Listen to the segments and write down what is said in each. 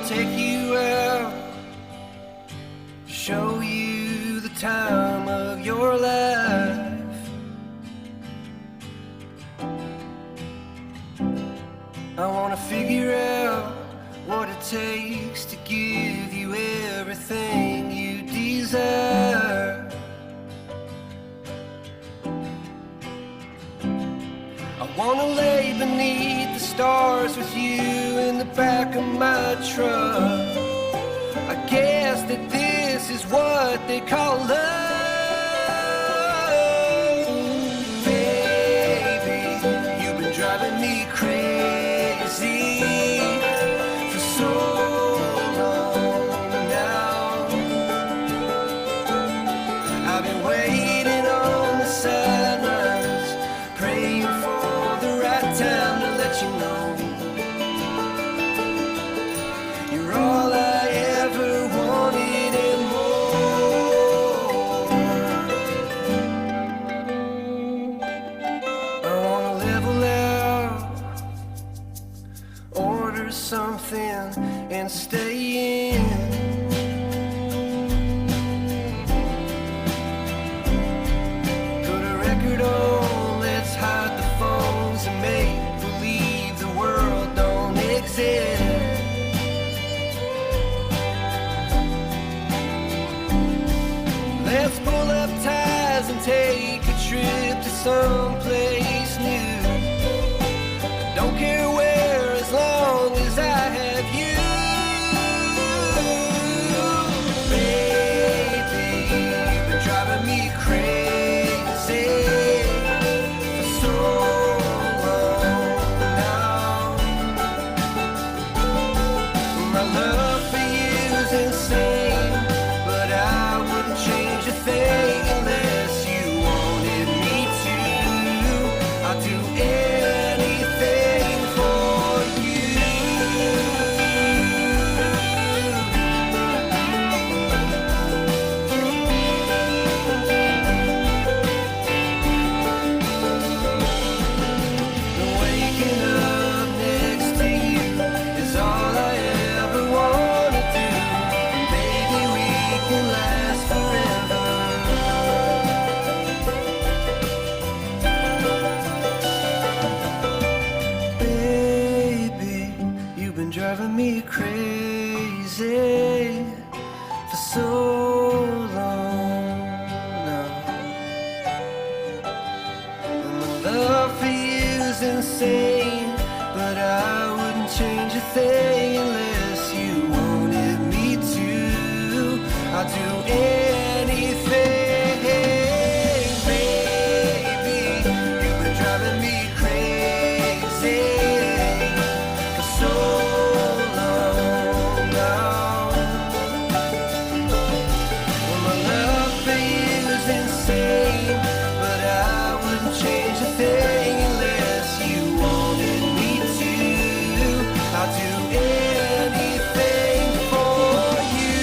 wanna take you out, show you the time of your life. I wanna figure out what it takes to give you everything you desire. I wanna lay beneath the stars with you in the back of my truck. I guess that this is what they call love. Baby, you've been driving me crazy for so long now. I've been waiting on the sidelines, praying for the right time to let you know you're all I ever wanted and more. I wanna level out, order something and stay in. Put a record on, let's hide the phones and make believe the world don't exist. Let's pull up ties and take a trip to someplace new. I don't care where, as long as I have you. Baby, you've been driving me crazy for so long now. My love for you is insane, but I wouldn't change a thing unless you wanted me to. I'll do anything for you. Waking up next to you is all I ever wanna do. Maybe we can last forever. Baby, you've been driving me crazy for so long now. And my love for you is insane, but I wouldn't change a thing unless you wanted me to. I'll do anything, baby. You've been driving me crazy for so long now. Well, my love for you is insane, but I wouldn't change a thing unless you wanted me to. I'll do anything for you.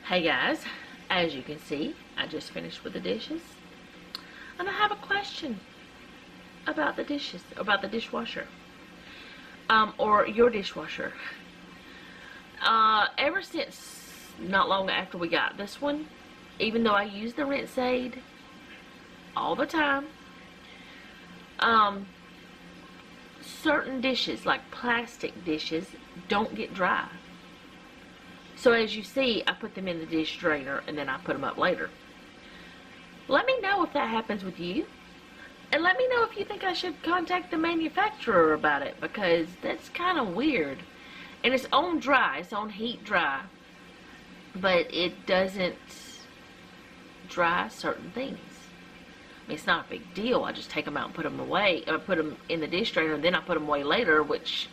Hey guys, as you can see, I just finished with the dishes, and I have a question about the dishes, about the dishwasher, or your dishwasher. Ever since not long after we got this one, even though I use the rinse aid all the time, certain dishes, like plastic dishes, don't get dry. So as you see, I put them in the dish drainer and then I put them up later. Let me know if that happens with you. And let me know if you think I should contact the manufacturer about it, because that's kind of weird. And it's on dry, it's on heat dry, but it doesn't dry certain things. I mean, it's not a big deal. I just take them out and put them away. I put them in the dish drainer and then I put them away later, which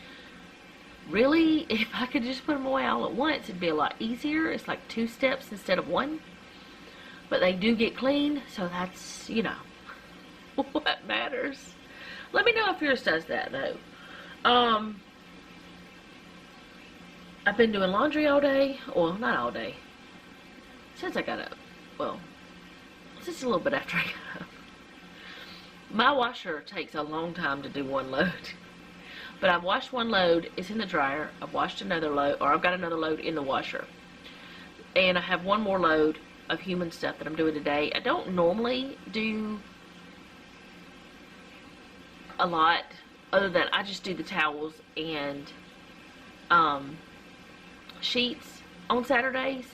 really, if I could just put them away all at once, it'd be a lot easier. It's like 2 steps instead of 1. But they do get clean, so that's, you know, what matters. Let me know if yours does that, though. I've been doing laundry all day. Well, not all day. Since I got up. Well, since a little bit after I got up. My washer takes a long time to do one load. But I've washed one load. It's in the dryer. I've washed another load, or I've got another load in the washer. And I have one more load of human stuff that I'm doing today. I don't normally do a lot other than I just do the towels and sheets on Saturdays.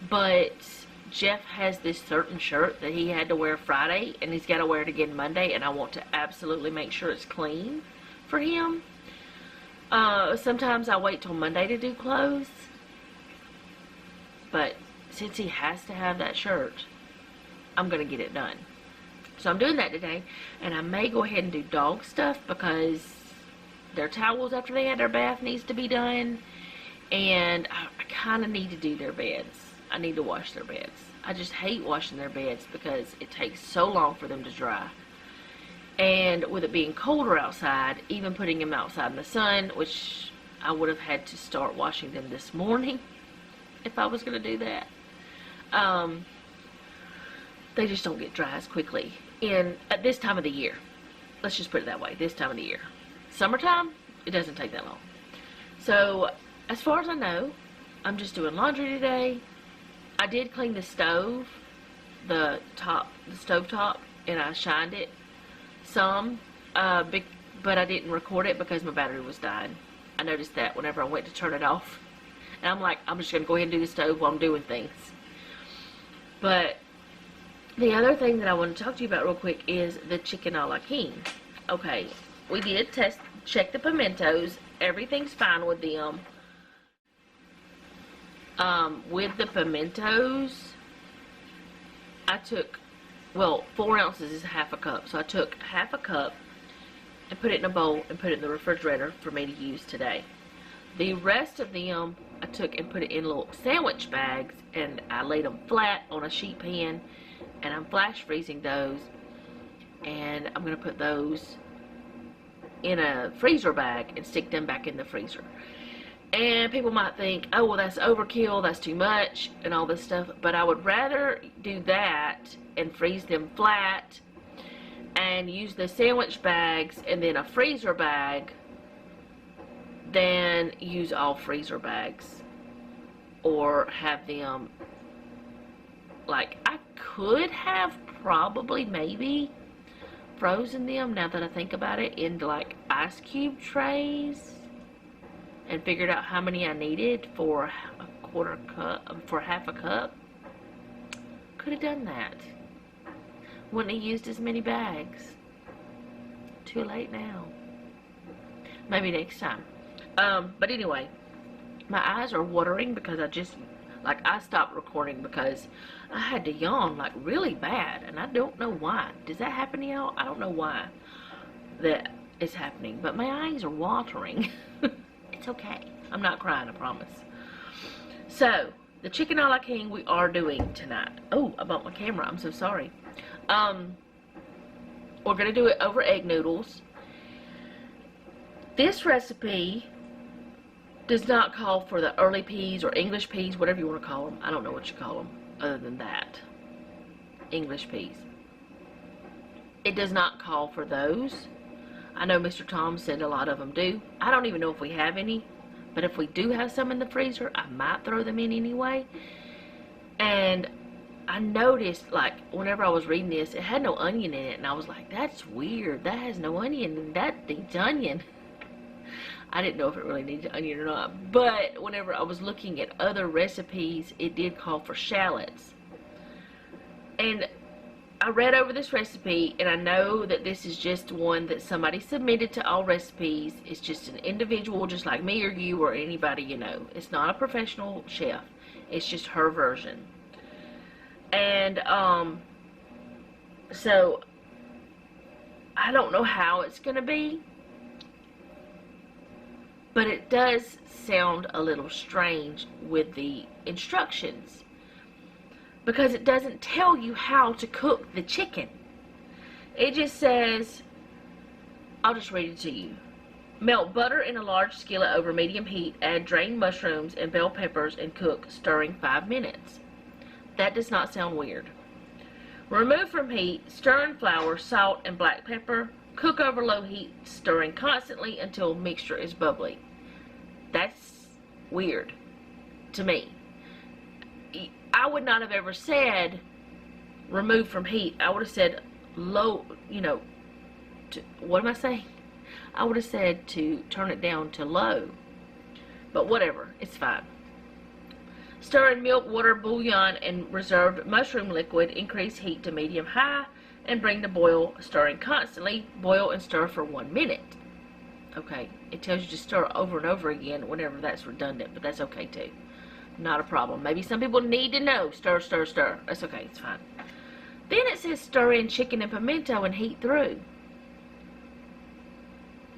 But Jeff has this certain shirt that he had to wear Friday, and he's got to wear it again Monday, and I want to absolutely make sure it's clean for him. Sometimes I wait till Monday to do clothes, but since he has to have that shirt, I'm going to get it done. So I'm doing that today, and I may go ahead and do dog stuff because their towels after they had their bath needs to be done, and I kind of need to do their beds. I need to wash their beds. I just hate washing their beds because it takes so long for them to dry. And with it being colder outside, even putting them outside in the sun, which I would have had to start washing them this morning if I was going to do that. They just don't get dry as quickly at this time of the year. Let's just put it that way, this time of the year. Summertime, it doesn't take that long. So, as far as I know, I'm just doing laundry today. I did clean the stove, the stove top, and I shined it some, but I didn't record it because my battery was dying. I noticed that whenever I went to turn it off. And I'm like, I'm just going to go ahead and do the stove while I'm doing things. But the other thing that I want to talk to you about real quick is the chicken a la king. Okay, we did check the pimentos. Everything's fine with them. With the pimentos, I took, 4 ounces is half a cup. So I took half a cup and put it in a bowl and put it in the refrigerator for me to use today. The rest of them, I took and put it in little sandwich bags, and I laid them flat on a sheet pan, and I'm flash freezing those, and I'm going to put those in a freezer bag and stick them back in the freezer. And people might think, oh, well, that's overkill, that's too much, and all this stuff, but I would rather do that and freeze them flat and use the sandwich bags and then a freezer bag than use all freezer bags or have them, like, I could have probably maybe frozen them, now that I think about it, into like ice cube trays and figured out how many I needed for a quarter cup, for half a cup. Could have done that. Wouldn't have used as many bags. Too late now. Maybe next time. But anyway, my eyes are watering because I stopped recording because I had to yawn like really bad, and I don't know why. Does that happen to y'all? I don't know why that is happening, but my eyes are watering. It's okay. I'm not crying, I promise. So, the chicken a la king we are doing tonight. Oh, I bumped my camera. I'm so sorry. We're going to do it over egg noodles. This recipe does not call for the early peas or English peas, whatever you want to call them. I don't know what you call them other than that. English peas. It does not call for those. I know Mr. Tom said a lot of them do. I don't even know if we have any, but if we do have some in the freezer, I might throw them in anyway. And I noticed, like, whenever I was reading this, it had no onion in it, and I was like, that's weird. That has no onion, and that needs onion. I didn't know if it really needed onion or not, but whenever I was looking at other recipes, it did call for shallots. And I read over this recipe, and I know that this is just one that somebody submitted to All Recipes. It's just an individual, just like me or you or anybody you know. It's not a professional chef. It's just her version. And, so, I don't know how it's going to be, but it does sound a little strange with the instructions, because it doesn't tell you how to cook the chicken. It just says, I'll just read it to you. Melt butter in a large skillet over medium heat. Add drained mushrooms and bell peppers and cook, stirring 5 minutes. That does not sound weird. Remove from heat, stir in flour, salt, and black pepper. Cook over low heat, stirring constantly until mixture is bubbly. That's weird to me. I would not have ever said remove from heat. I would have said low, what am I saying? I would have said to turn it down to low. But whatever, it's fine. Stir in milk, water, bouillon, and reserved mushroom liquid. Increase heat to medium-high and bring to boil, stirring constantly. Boil and stir for 1 minute. Okay, it tells you to stir over and over again whenever that's redundant, but that's okay too. Not a problem. Maybe some people need to know. Stir, stir, stir. That's okay, it's fine. Then it says stir in chicken and pimento and heat through.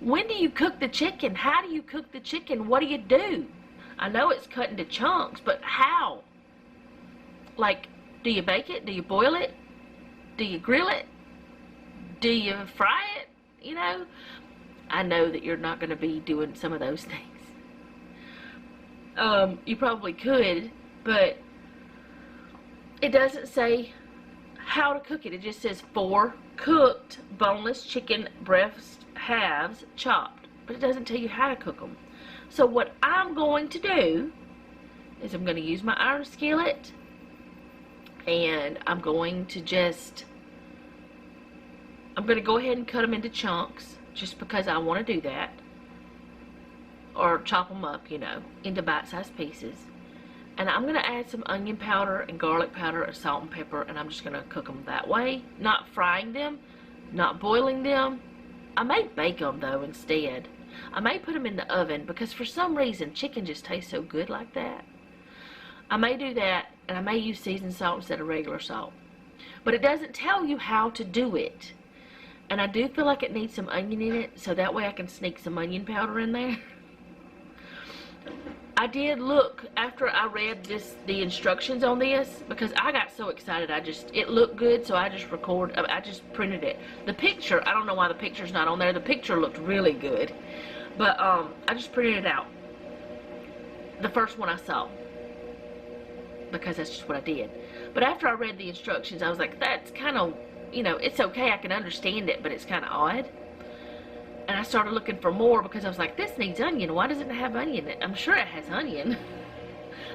When do you cook the chicken? How do you cook the chicken? What do you do? I know it's cut into chunks, but how? Like, do you bake it? Do you boil it? Do you grill it? Do you fry it? I know that you're not going to be doing some of those things. You probably could, but it doesn't say how to cook it. It just says 4 cooked boneless chicken breast halves chopped, but it doesn't tell you how to cook them. So what I'm going to do is I'm going to use my iron skillet, and I'm going to go ahead and cut them into chunks just because I want to do that, or chop them up, into bite-sized pieces. And I'm going to add some onion powder and garlic powder and salt and pepper, and I'm just going to cook them that way, not frying them, not boiling them. I may bake them though instead. I may put them in the oven because for some reason chicken just tastes so good like that. I may do that, and I may use seasoned salt instead of regular salt. But it doesn't tell you how to do it. And I do feel like it needs some onion in it, so that way I can sneak some onion powder in there. I did look after I read the instructions on this, because I got so excited. It looked good, so I just printed it. The picture, I don't know why the picture's not on there. The picture looked really good, but I just printed it out. The first one I saw, because that's just what I did. But after I read the instructions, I was like, that's kind of, it's okay, I can understand it, but it's kind of odd. And I started looking for more because I was like, this needs onion. Why doesn't it have onion? I'm sure it has onion.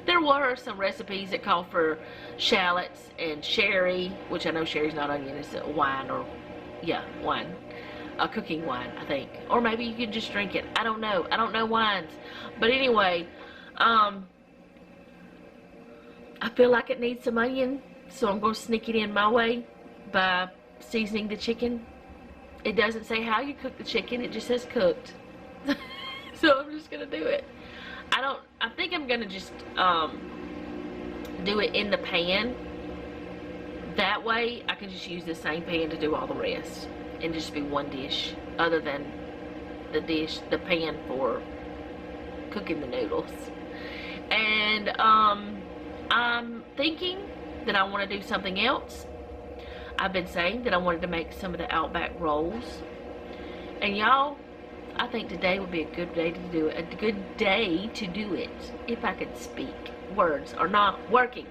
There were some recipes that call for shallots and sherry, which I know sherry's not onion, it's wine, wine. Cooking wine, I think. Or maybe you can just drink it. I don't know. I don't know wines. But anyway, I feel like it needs some onion, so I'm going to sneak it in my way by seasoning the chicken. It doesn't say how you cook the chicken, it just says cooked. So I'm just going to do it. I think I'm going to just do it in the pan. That way I can just use the same pan to do all the rest. And just be one dish, other than the pan for cooking the noodles. And I'm thinking that I want to do something else. I've been saying that I wanted to make some of the Outback rolls. And y'all, I think today would be a good day to do it. A good day to do it. If I could speak. Words are not working.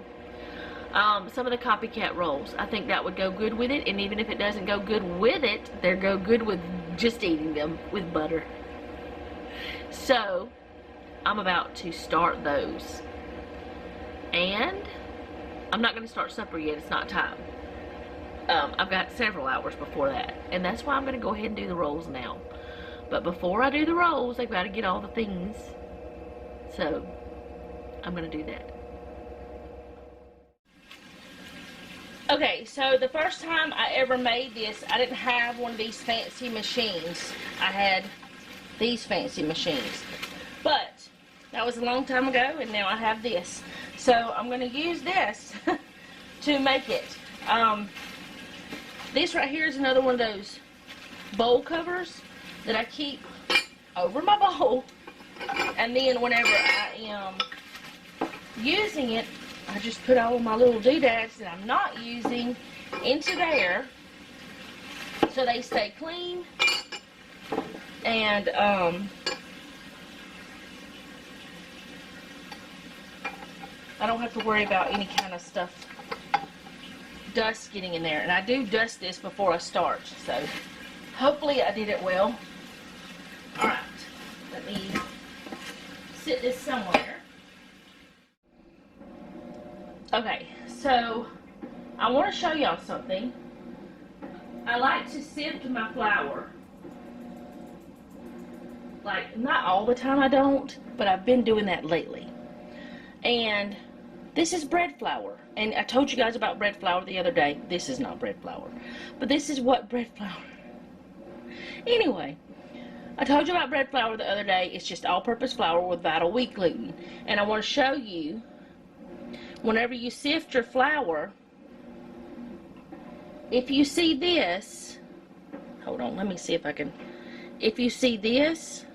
Some of the copycat rolls. I think that would go good with it. And even if it doesn't go good with it, they go good with just eating them with butter. So, I'm about to start those. And I'm not going to start supper yet. It's not time. I've got several hours before that, and that's why I'm going to go ahead and do the rolls now. But before I do the rolls, I've got to get all the things, so I'm going to do that. Okay, so the first time I ever made this, I didn't have one of these fancy machines. I had these fancy machines, but that was a long time ago, and now I have this. So I'm going to use this to make it. This right here is another one of those bowl covers that I keep over my bowl, and then whenever I am using it, I just put all of my little doodads that I'm not using into there so they stay clean And I don't have to worry about any kind of stuff, dust getting in there. And I do dust this before I start, so hopefully I did it well. Alright, let me sit this somewhere. Okay, so I want to show y'all something. I like to sift my flour. Like, not all the time, I don't, but I've been doing that lately. And this is bread flour. And I told you guys about bread flour the other day. This is not bread flour, but this is what bread flour. Anyway, I told you about bread flour the other day. It's just all-purpose flour with vital wheat gluten. And I want to show you, whenever you sift your flour, if you see this, hold on, let me see if I can, if you see this,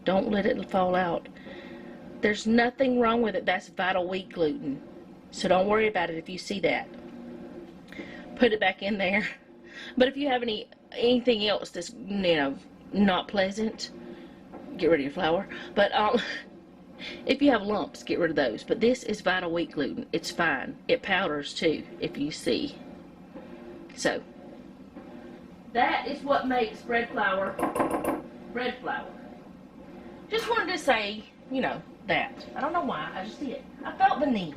don't let it fall out. There's nothing wrong with it. That's vital wheat gluten. So don't worry about it if you see that. Put it back in there. But if you have anything else that's, not pleasant, get rid of your flour. But if you have lumps, get rid of those. But this is vital wheat gluten. It's fine. It powders too, if you see. So that is what makes bread flour bread flour. Just wanted to say, that. I don't know why, I just did. I felt the need.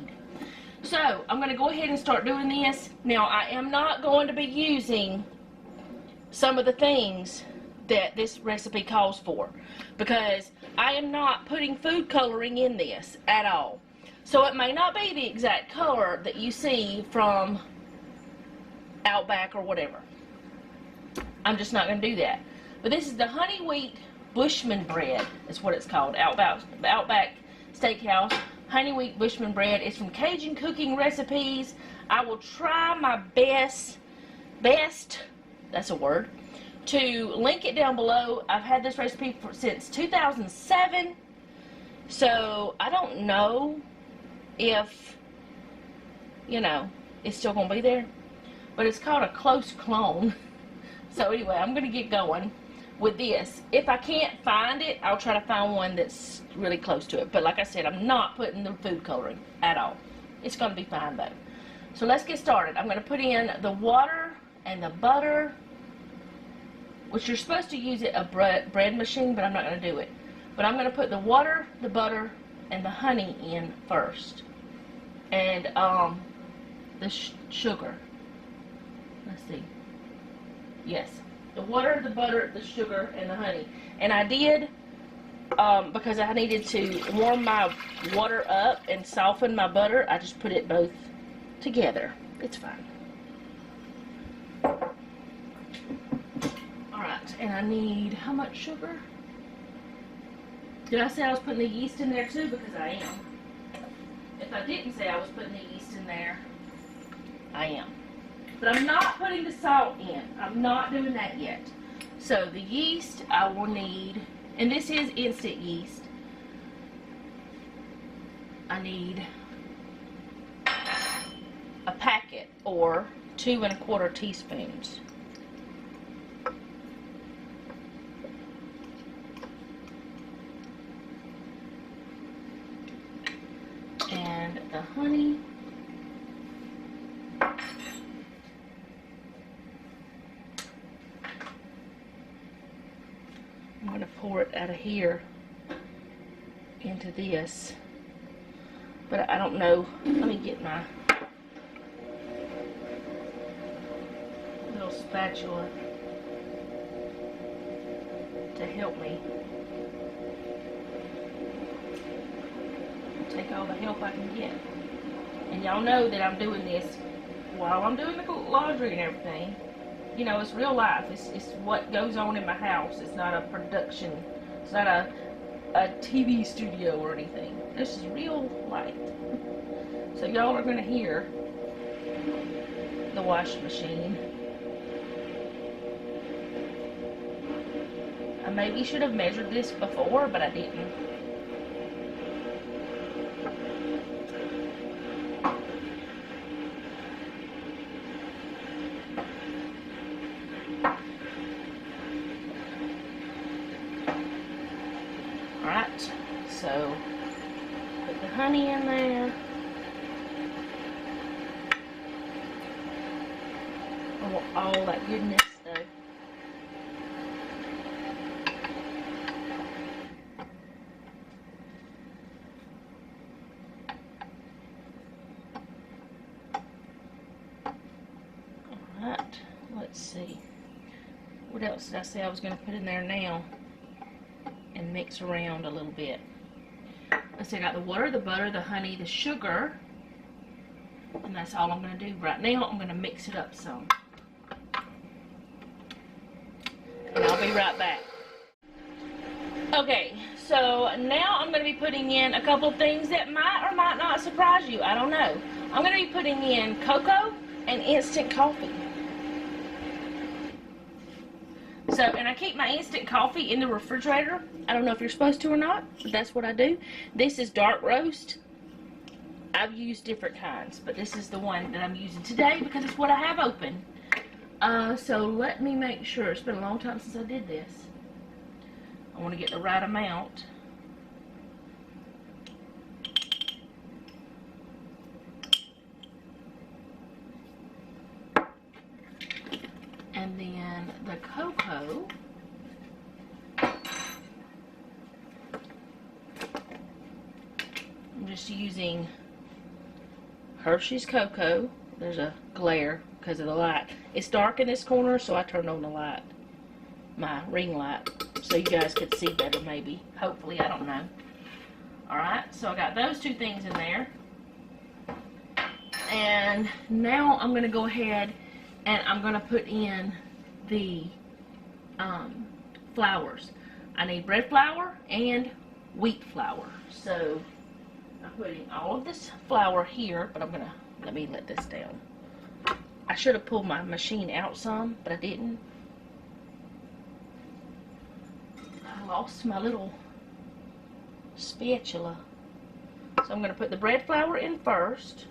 So, I'm going to go ahead and start doing this. Now, I am not going to be using some of the things that this recipe calls for, because I am not putting food coloring in this at all. So, it may not be the exact color that you see from Outback or whatever. I'm just not going to do that. But this is the honey wheat Bushman bread, is what it's called. Outback Steakhouse honey wheat Bushman bread. It's from Cajun Cooking Recipes. I will try my best, that's a word, to link it down below. I've had this recipe since 2007, so I don't know if, it's still going to be there, but it's called a close clone. So anyway, I'm going to get going with this. If I can't find it, I'll try to find one that's really close to it. But like I said, I'm not putting the food coloring at all. It's going to be fine though. So let's get started. I'm going to put in the water and the butter, which you're supposed to use a bread machine, but I'm not going to do it. But I'm going to put the water, the butter, and the honey in first. And the sugar. Let's see. Yes. The water, the butter, the sugar, and the honey. And I did, because I needed to warm my water up and soften my butter, I just put it both together. It's fine. Alright, and I need, how much sugar? Did I say I was putting the yeast in there too? Because I am. If I didn't say I was putting the yeast in there, I am. But I'm not putting the salt in. I'm not doing that yet. So the yeast I will need, and this is instant yeast. I need a packet or 2 1/4 teaspoons. And the honey. I'm going to pour it out of here into this, but I don't know. Let me get my little spatula to help me. Take all the help I can get. And y'all know that I'm doing this while I'm doing the laundry and everything. It's real life. It's what goes on in my house. It's not a production. It's not a TV studio or anything. This is real life. So y'all are going to hear the washing machine. I maybe should have measured this before, but I didn't. Put the honey in there. I want all that goodness though. Alright, let's see. What else did I say I was going to put in there now? And mix around a little bit. Let's see, I got the water, the butter, the honey, the sugar. And that's all I'm going to do right now. I'm going to mix it up some. And I'll be right back. Okay, so now I'm going to be putting in a couple of things that might or might not surprise you. I don't know. I'm going to be putting in cocoa and instant coffee. So, and I keep my instant coffee in the refrigerator. I don't know if you're supposed to or not, but that's what I do. This is dark roast. I've used different kinds, but this is the one that I'm using today because it's what I have open. So let me make sure. It's been a long time since I did this. I want to get the right amount. And then the cocoa. I'm just using Hershey's cocoa. There's a glare because of the light. It's dark in this corner, so I turned on the light, my ring light, so you guys could see better maybe. Hopefully, I don't know. Alright, so I got those two things in there. And now I'm going to go ahead and I'm going to put in the flours. I need bread flour and wheat flour. So I'm putting all of this flour here, but I'm going to, let this down. I should have pulled my machine out some, but I didn't. I lost my little spatula. So I'm going to put the bread flour in first.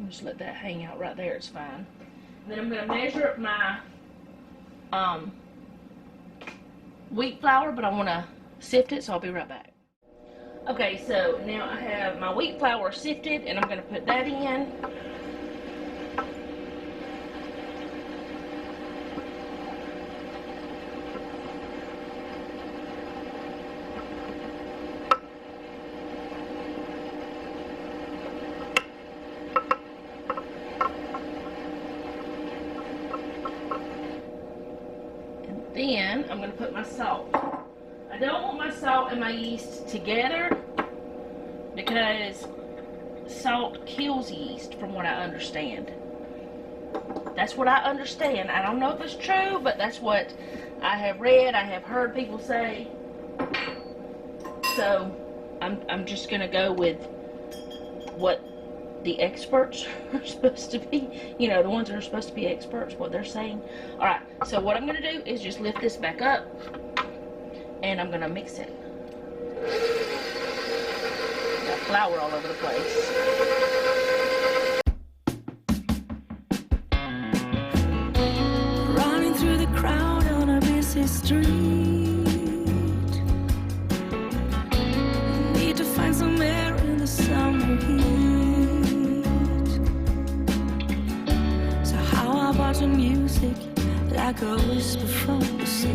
Just let that hang out right there, it's fine. And then I'm going to measure up my wheat flour, but I want to sift it, so I'll be right back. Okay, so now I have my wheat flour sifted, and I'm going to put that in. Then I'm going to put my salt. I don't want my salt and my yeast together because salt kills yeast, from what I understand. That's what I understand. I don't know if it's true, but that's what I have read. I have heard people say. So I'm just going to go with what the experts are supposed to be, you know, the ones that are supposed to be experts, what they're saying. Alright, so what I'm going to do is just lift this back up, and I'm going to mix it. Got flour all over the place. Running through the crowd on a busy street. Need to find some air in the summer heat. Watching music like a whisper from the sea,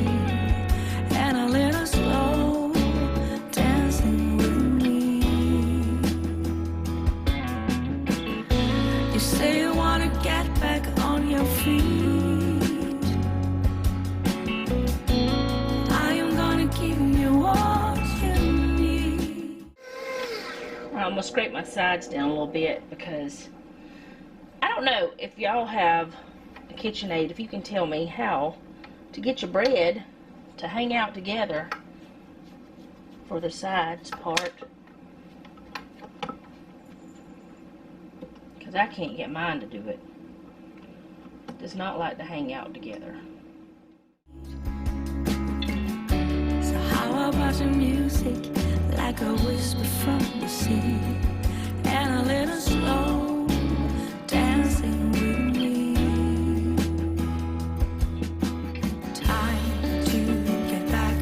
and a little slow dancing with me. You say you wanna get back on your feet. I am gonna give you what you need. I'm gonna scrape my sides down a little bit because I don't know if y'all have a KitchenAid, if you can tell me how to get your bread to hang out together for the sides part, because I can't get mine to do it. It does not like to hang out together. about your music like a whisper from the sea, and a little slow dancing with me. Time to get back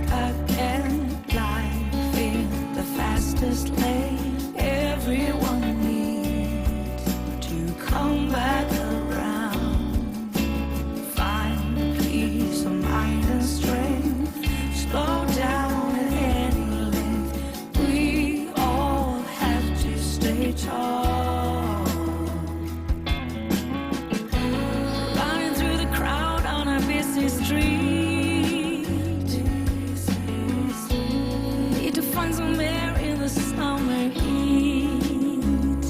again. Life in the fastest lane. Everyone needs to come back around. Find peace of mind and strength. Slow down at any length. We all have to stay tall. Running through the crowd on a busy street. Need to find some air in the summer heat.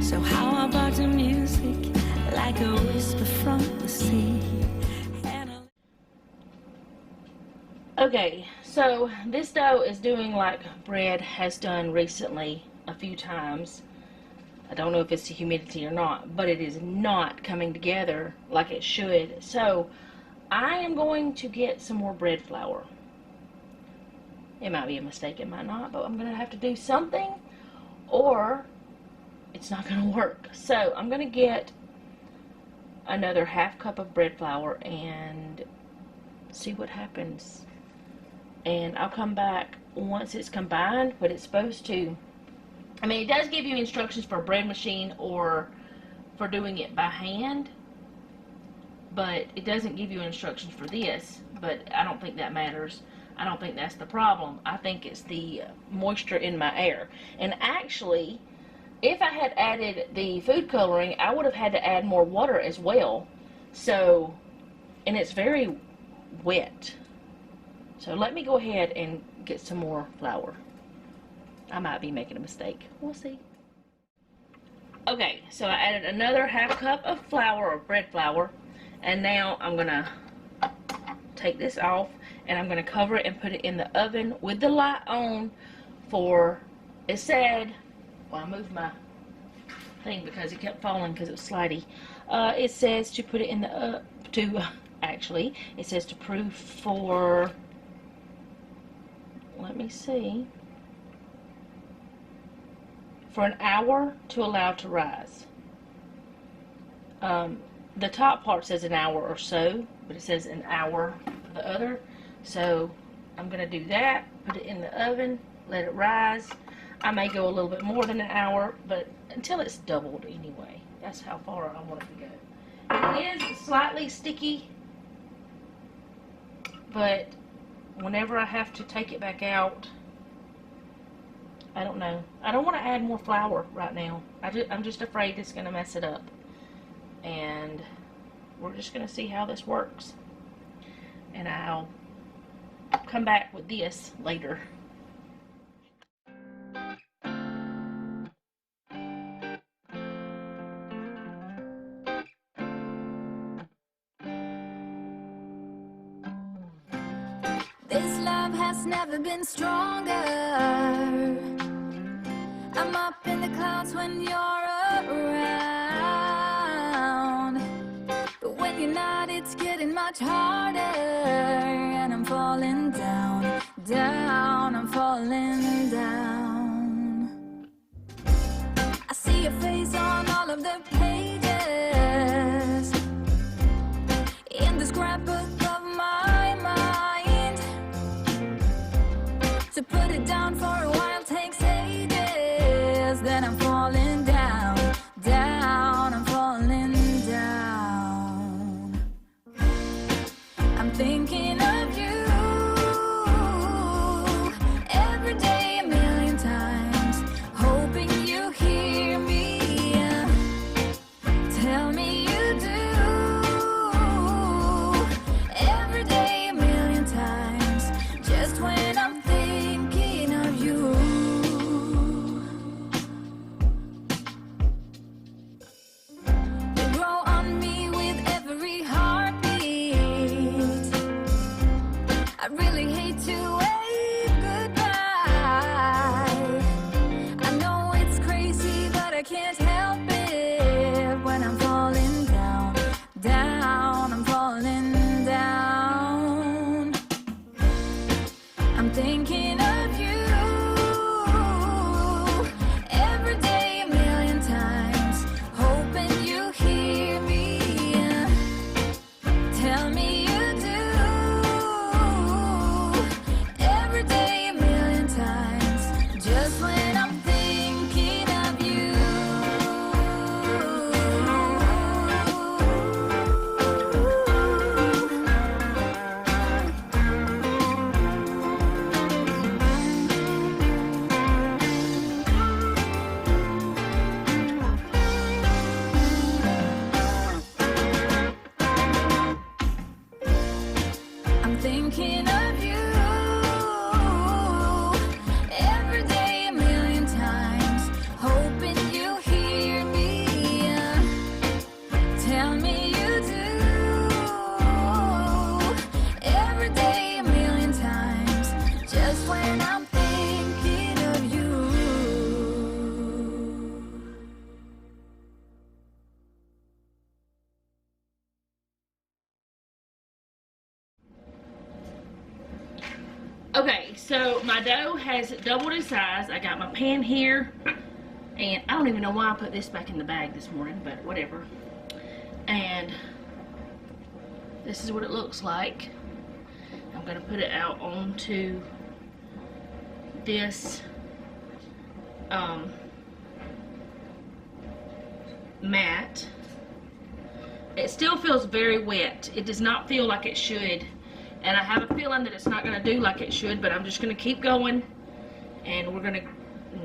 So how about the music like a whisper from the sea? Okay, so this dough is doing like bread has done recently a few times. I don't know if it's the humidity or not, but it is not coming together like it should. So I am going to get some more bread flour. It might be a mistake, it might not, but I'm going to have to do something or it's not going to work. So I'm going to get another half cup of bread flour and see what happens. And I'll come back once it's combined, but it's supposed to, I mean, it does give you instructions for a bread machine or for doing it by hand, but it doesn't give you instructions for this, but I don't think that matters. I don't think that's the problem. I think it's the moisture in my air. And actually, if I had added the food coloring, I would have had to add more water as well. So, and it's very wet. So let me go ahead and get some more flour. I might be making a mistake. We'll see. Okay, so I added another half cup of flour or bread flour. And now I'm going to take this off and I'm going to cover it and put it in the oven with the light on for, it said, well, I moved my thing because it kept falling because it was slidey. It says to put it in the, actually, it says to proof for, let me see, for an hour to allow to rise. The top part says an hour or so, but it says an hour for the other. So I'm going to do that, put it in the oven, let it rise. I may go a little bit more than an hour, but until it's doubled anyway. That's how far I want it to go. It is slightly sticky, but whenever I have to take it back out, I don't know. I don't want to add more flour right now. I'm just afraid it's going to mess it up. And we're just going to see how this works. And I'll come back with this later. This love has never been stronger. I'm up in the clouds when you're around, but when you're not, it's getting much harder. And I'm falling down, down, I'm falling down. I see your face on all of the pages in the scrapbook of my mind. To put it down for a while takes ages. Then I'm falling down, down, I'm falling down. I'm thinking of you every day, a million times, hoping you hear me. Tell me you do. Every day, a million times, just when I'm thinking of you. You grow on me with every heartbeat. I really hate to wave goodbye. I know it's crazy, but I can't help it. When I'm falling down, down, I'm falling down. I'm thinking of you every day, a million times, hoping you hear me. Tell me you do. Every day, a million times, just when I'm thinking of you. I'm thinking of you every day, a million times, hoping you hear me. Tell me you do. Every day, a million times, just when I'm thinking of you. Okay, so my dough has doubled in size. I got my pan here, and I don't even know why I put this back in the bag this morning, but whatever. And this is what it looks like. I'm gonna put it out onto this mat. It still feels very wet. It does not feel like it should. And I have a feeling that it's not going to do like it should, but I'm just going to keep going. And we're going to,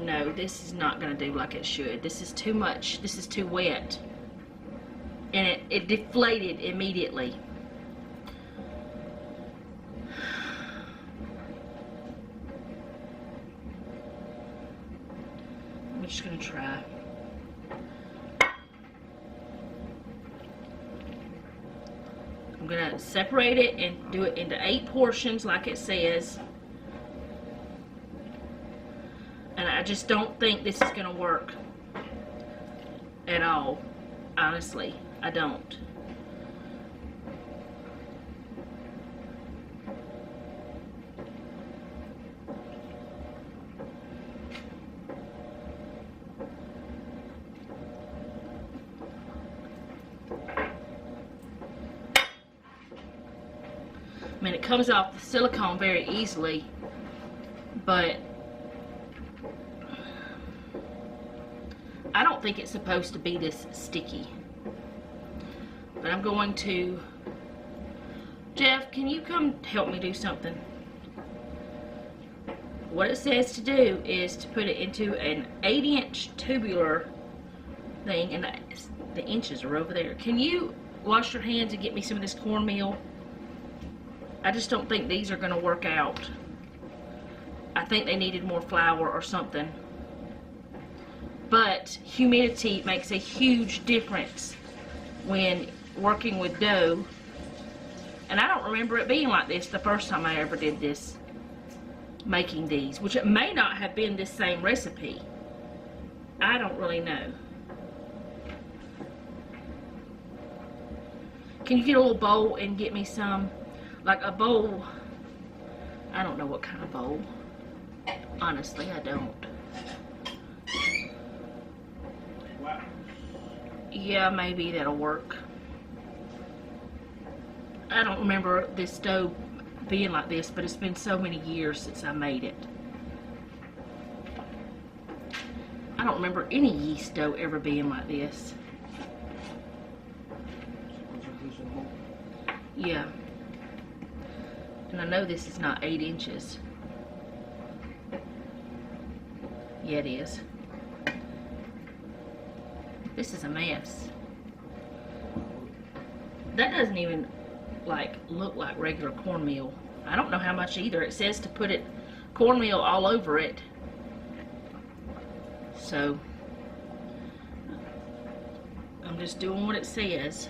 no, this is not going to do like it should. This is too much. This is too wet. And it deflated immediately. I'm just going to try. I'm gonna separate it and do it into 8 portions like it says. And I just don't think this is gonna work at all. Honestly, I don't. I mean, it comes off the silicone very easily, but I don't think it's supposed to be this sticky. But I'm going to, Jeff, can you come help me do something? What it says to do is to put it into an 8-inch tubular thing, and the inches are over there. Can you wash your hands and get me some of this cornmeal? I just don't think these are going to work out. I think they needed more flour or something. But humidity makes a huge difference when working with dough. And I don't remember it being like this the first time I ever did this, making these, which it may not have been this same recipe. I don't really know. Can you get a little bowl and get me some? Like a bowl, I don't know what kind of bowl. Honestly, I don't. Yeah, maybe that'll work. I don't remember this dough being like this, but it's been so many years since I made it. I don't remember any yeast dough ever being like this. Yeah. And I know this is not 8 inches. Yeah, it is. This is a mess. That doesn't even look like regular cornmeal. I don't know how much either. It says to put cornmeal all over it. So I'm just doing what it says.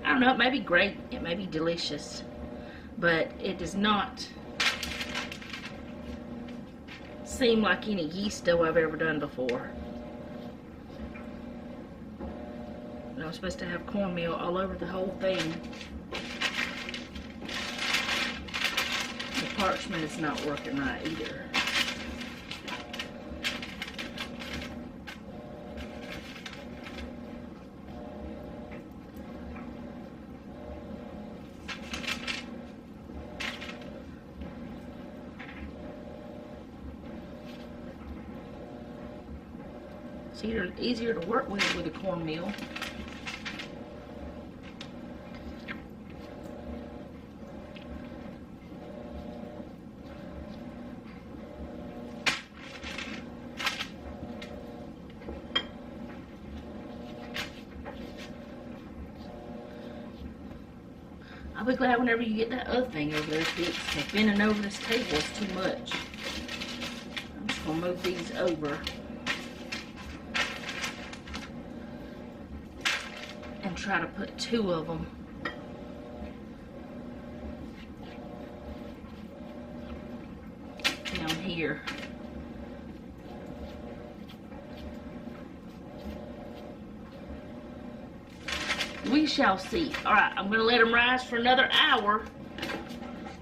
I don't know, it may be great, it may be delicious, but it does not seem like any yeast dough I've ever done before. And I'm supposed to have cornmeal all over the whole thing. parchment is not working right either. It's easier to work with a cornmeal. I'll be glad whenever you get that other thing over there fixed. Bending over this table is too much. I'm just gonna move these over. And try to put 2 of them down here. We shall see. Alright, I'm going to let them rise for another hour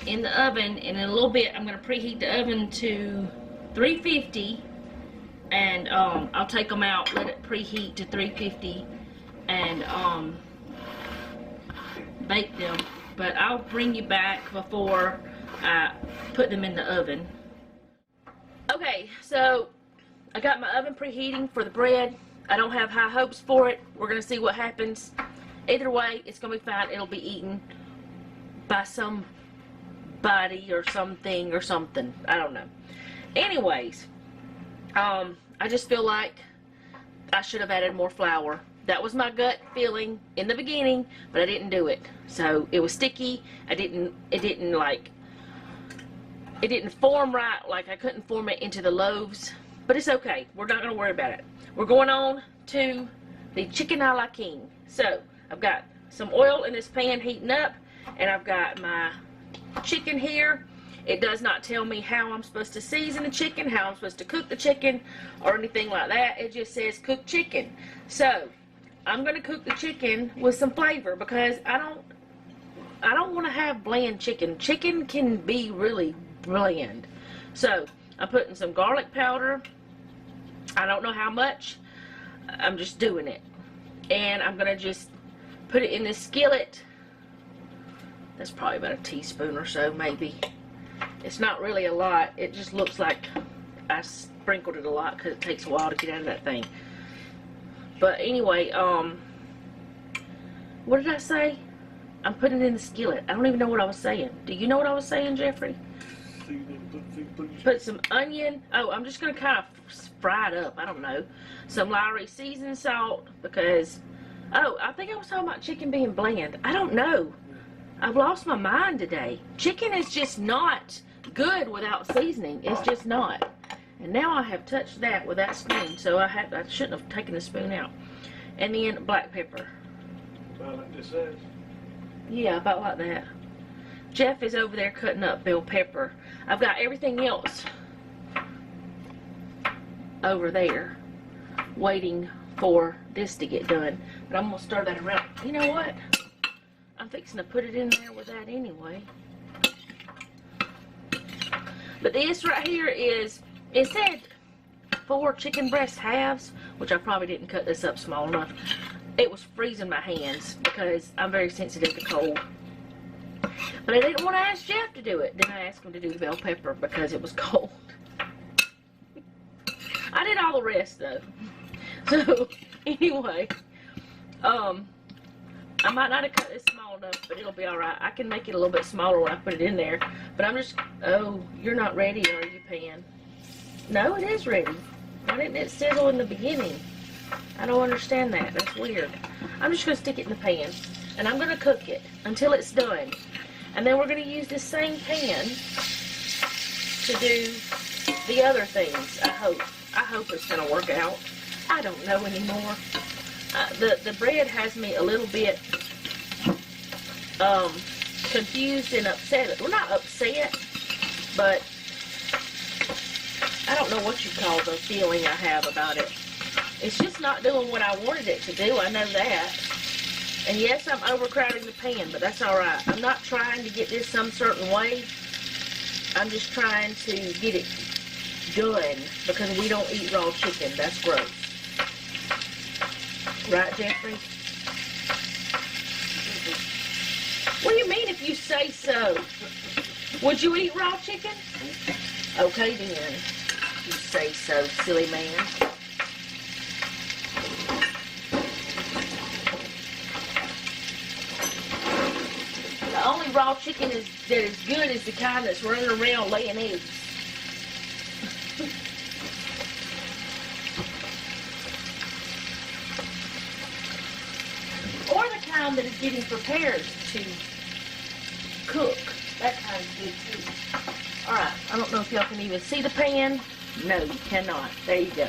in the oven, and in a little bit I'm going to preheat the oven to 350, and I'll take them out, let it preheat to 350, and bake them. But I'll bring you back before I put them in the oven. Okay, so I got my oven preheating for the bread. I don't have high hopes for it. We're going to see what happens. Either way, it's going to be fine. It'll be eaten by somebody or something or something. I don't know. Anyways, I just feel like I should have added more flour. That was my gut feeling in the beginning, but I didn't do it. So it was sticky. It didn't form right. Like I couldn't form it into the loaves, but it's okay. We're not going to worry about it. We're going on to the chicken a la king. So I've got some oil in this pan heating up, and I've got my chicken here. It does not tell me how I'm supposed to season the chicken, how I'm supposed to cook the chicken, or anything like that. It just says cook chicken. So I'm going to cook the chicken with some flavor, because I don't want to have bland chicken. Chicken can be really bland. So I'm putting some garlic powder. I don't know how much. I'm just doing it. And I'm going to just put it in this skillet. That's probably about a teaspoon or so, maybe. It's not really a lot. It just looks like I sprinkled it a lot because it takes a while to get out of that thing. But anyway, what did I say? I'm putting it in the skillet. I don't even know what I was saying. Do you know what I was saying, Jeffrey? Put some onion. Oh, I'm just going to kind of fry it up. I don't know. Some Lowry seasoned salt, because, oh, I think I was talking about chicken being bland. I don't know. I've lost my mind today. Chicken is just not good without seasoning. It's just not. And now I have touched that with that spoon, so I shouldn't have taken the spoon out. And then black pepper. About like this size? Yeah, about like that. Jeff is over there cutting up bell pepper. I've got everything else over there waiting for this to get done. But I'm going to stir that around. You know what? I'm fixing to put it in there with that anyway. But this right here is, it said 4 chicken breast halves, which I probably didn't cut this up small enough. It was freezing my hands because I'm very sensitive to cold. But I didn't want to ask Jeff to do it. Then I asked him to do the bell pepper because it was cold. I did all the rest though. So anyway, I might not have cut this small enough, but it'll be alright. I can make it a little bit smaller when I put it in there. But I'm just, oh, you're not ready, are you, Pan? No, it is ready. Why didn't it sizzle in the beginning? I don't understand that. That's weird. I'm just going to stick it in the pan, and I'm going to cook it until it's done. And then we're going to use this same pan to do the other things, I hope. I hope it's going to work out. I don't know anymore. The bread has me a little bit confused and upset. Well, not upset, but I don't know what you call the feeling I have about it. It's just not doing what I wanted it to do. I know that. And yes, I'm overcrowding the pan, but that's alright. I'm not trying to get this some certain way. I'm just trying to get it done because we don't eat raw chicken. That's gross. Right, Jeffrey? What do you mean if you say so? Would you eat raw chicken? Okay then. You say so, silly man. The only raw chicken that is good is the kind that's running around laying eggs. Or the kind that is getting prepared to cook. That kind is good too. Alright, I don't know if y'all can even see the pan. No, you cannot. There you go.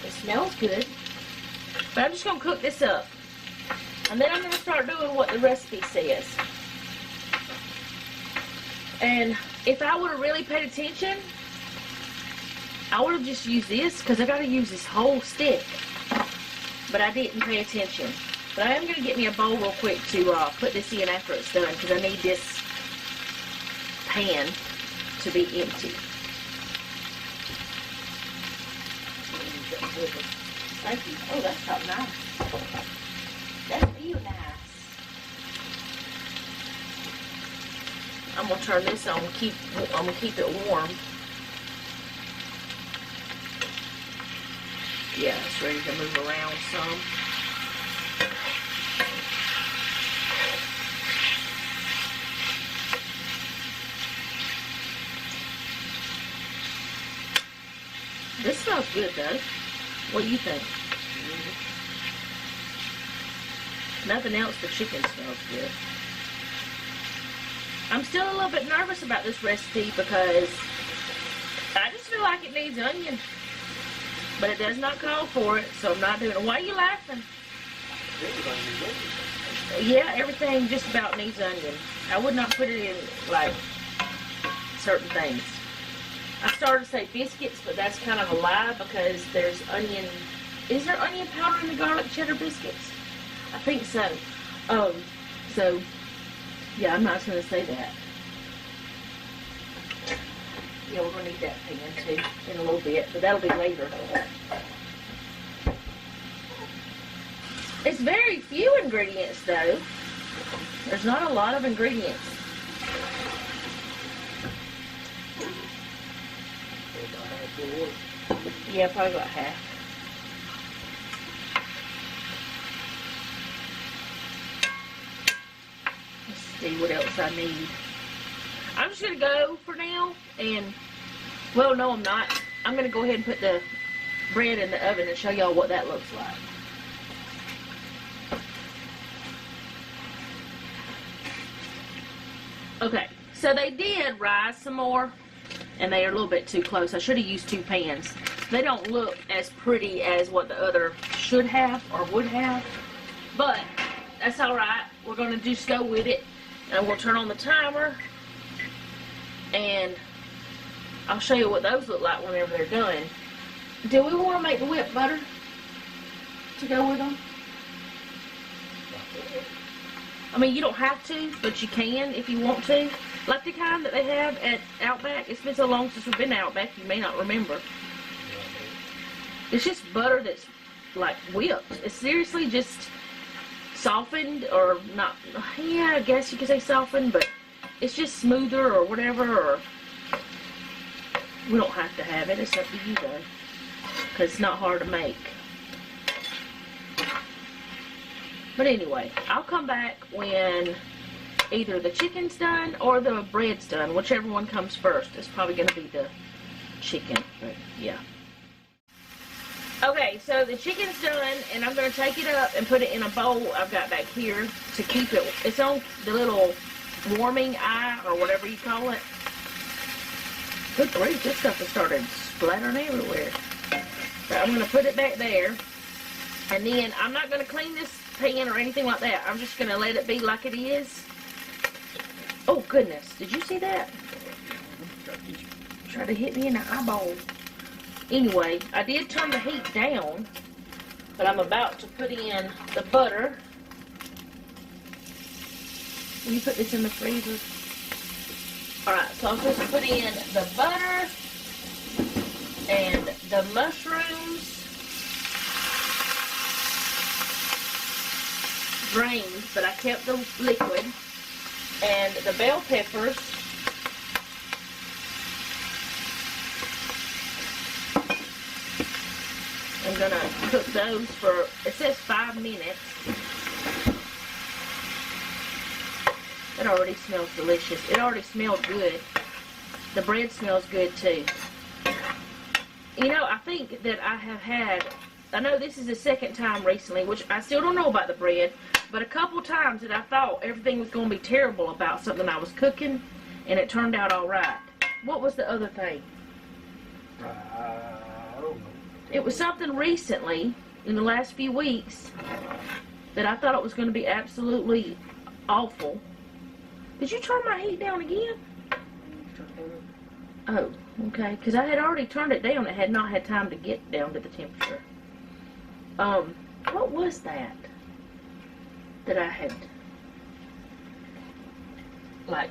It smells good. But I'm just going to cook this up. And then I'm going to start doing what the recipe says. And if I would have really paid attention, I would have just used this because I got to use this whole stick. But I didn't pay attention. But I am going to get me a bowl real quick to put this in after it's done because I need this pan to be empty. Thank you. Oh, that's not nice. That's real nice. I'm going to turn this on. I'm going to keep it warm. Yeah, it's ready to move around some. This smells good though. What do you think? Nothing else, the chicken smells good. I'm still a little bit nervous about this recipe because I just feel like it needs onion. But it does not call for it, so I'm not doing it. Why are you laughing? Yeah, everything just about needs onion. I would not put it in, like, certain things. I started to say biscuits, but that's kind of a lie because there's onion. Is there onion powder in the garlic cheddar biscuits? I think so. So, yeah, I'm not going to say that. Yeah, we're going to need that pan too in a little bit, but that'll be later. It's very few ingredients though. There's not a lot of ingredients. Yeah, probably about half. Let's see what else I need. I'm just going to go for now and, well, no, I'm not. I'm going to go ahead and put the bread in the oven and show y'all what that looks like. Okay, so they did rise some more, and they are a little bit too close. I should have used two pans. They don't look as pretty as what the other should have or would have, but that's all right. We're going to just go with it, and we'll turn on the timer, and I'll show you what those look like whenever they're done. Do we want to make the whipped butter to go with them? I mean, you don't have to, but you can if you want to. Like the kind that they have at Outback. It's been so long since we've been to Outback, you may not remember. It's just butter that's like whipped. It's seriously just softened or not. Yeah, I guess you could say softened, but it's just smoother or whatever. Or we don't have to have it. It's up to you though, because it's not hard to make. But anyway, I'll come back when either the chicken's done or the bread's done. Whichever one comes first. It's probably going to be the chicken, but yeah. Okay, so the chicken's done, and I'm going to take it up and put it in a bowl I've got back here to keep it. It's on the little warming eye, or whatever you call it. Good grief, this stuff has started splattering everywhere. So I'm going to put it back there, and then I'm not going to clean this pan or anything like that. I'm just going to let it be like it is. Oh, goodness. Did you see that? Tried to hit me in the eyeball. Anyway, I did turn the heat down, but I'm about to put in the butter. Will you put this in the freezer? Alright, so I'm supposed to put in the butter and the mushrooms drained, but I kept the liquid, and the bell peppers. I'm gonna cook those for, it says 5 minutes. It already smells delicious. It already smelled good. The bread smells good too. You know, I think that I have had, I know this is the second time recently, which I still don't know about the bread, but a couple times that I thought everything was going to be terrible about something I was cooking, and it turned out all right. What was the other thing? I don't know. It was something recently, in the last few weeks, that I thought it was going to be absolutely awful. Did you turn my heat down again? Oh, okay. Because I had already turned it down. It had not had time to get down to the temperature. What was that I had, like,